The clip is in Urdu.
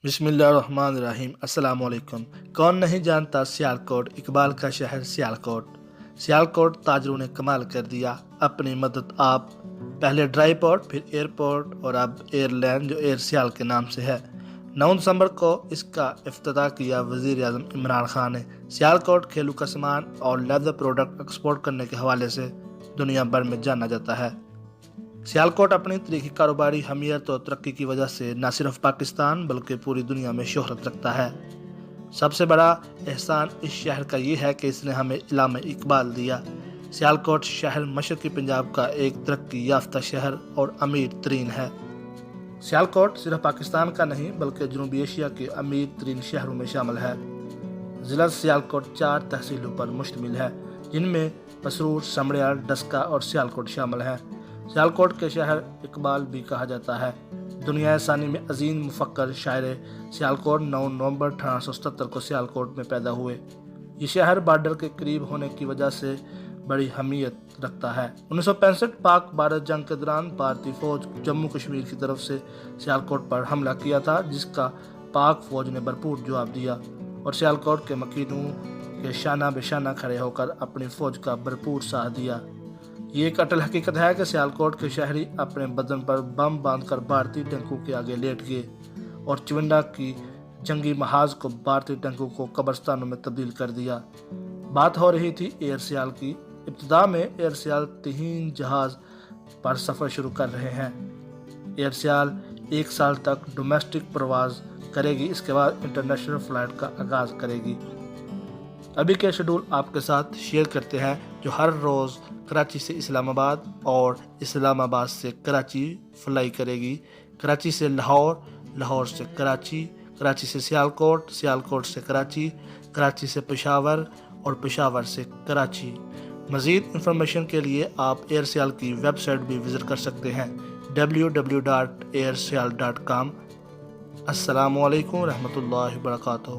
بسم اللہ الرحمن الرحیم۔ السلام علیکم۔ کون نہیں جانتا سیالکوٹ، اقبال کا شہر سیالکوٹ۔ سیالکوٹ تاجروں نے کمال کر دیا، اپنی مدد آپ، پہلے ڈرائی پورٹ، پھر ایئرپورٹ اور اب ایئر لائن جو ایئرسیال کے نام سے ہے۔ 9 دسمبر کو اس کا افتتاح کیا وزیر اعظم عمران خان نے۔ سیالکوٹ کھیلوں کا سامان اور لیدر پروڈکٹ ایکسپورٹ کرنے کے حوالے سے دنیا بھر میں جانا جاتا ہے۔ سیالکوٹ اپنی تاریخی کاروباری حمیت اور ترقی کی وجہ سے نہ صرف پاکستان بلکہ پوری دنیا میں شہرت رکھتا ہے۔ سب سے بڑا احسان اس شہر کا یہ ہے کہ اس نے ہمیں علامہ اقبال دیا۔ سیالکوٹ شہر مشرقی پنجاب کا ایک ترقی یافتہ شہر اور امیر ترین ہے۔ سیالکوٹ صرف پاکستان کا نہیں بلکہ جنوبی ایشیا کے امیر ترین شہروں میں شامل ہے۔ ضلع سیالکوٹ 4 تحصیلوں پر مشتمل ہے، جن میں پسرور، سمڑیال، ڈسکا اور سیالکوٹ شامل ہیں۔ سیالکوٹ کے شہر اقبال بھی کہا جاتا ہے۔ دنیا ثانی میں عظیم مفکر شاعر سیالکوٹ 9 نومبر 1877 کو سیالکوٹ میں پیدا ہوئے۔ یہ شہر بارڈر کے قریب ہونے کی وجہ سے بڑی اہمیت رکھتا ہے۔ 1965 پاک بھارت جنگ کے دوران بھارتی فوج جموں کشمیر کی طرف سے سیالکوٹ پر حملہ کیا تھا، جس کا پاک فوج نے بھرپور جواب دیا اور سیالکوٹ کے مکینوں کے شانہ بہ شانہ کھڑے ہو کر اپنی فوج کا بھرپور ساتھ دیا۔ یہ ایک اٹل حقیقت ہے کہ سیالکوٹ کے شہری اپنے بدن پر بم باندھ کر بھارتی ٹینکوں کے آگے لیٹ گئے اور چونڈا کی جنگی محاذ کو بھارتی ٹینکوں کو قبرستانوں میں تبدیل کر دیا۔ بات ہو رہی تھی ایئرسیال کی۔ ابتدا میں ایئرسیال 3 جہاز پر سفر شروع کر رہے ہیں۔ ایئرسیال 1 سال تک ڈومیسٹک پرواز کرے گی، اس کے بعد انٹرنیشنل فلائٹ کا آغاز کرے گی۔ ابھی کے شیڈول آپ کے ساتھ شیئر کرتے ہیں، جو ہر روز کراچی سے اسلام آباد اور اسلام آباد سے کراچی فلائی کرے گی۔ کراچی سے لاہور، لاہور سے کراچی، کراچی سے سیالکوٹ، سیالکوٹ سے کراچی، کراچی سے پشاور اور پشاور سے کراچی۔ مزید انفارمیشن کے لیے آپ ایئرسیال کی ویب سائٹ بھی وزٹ کر سکتے ہیں www.airsial.com۔ السلام علیکم ورحمۃ اللہ وبرکاتہ۔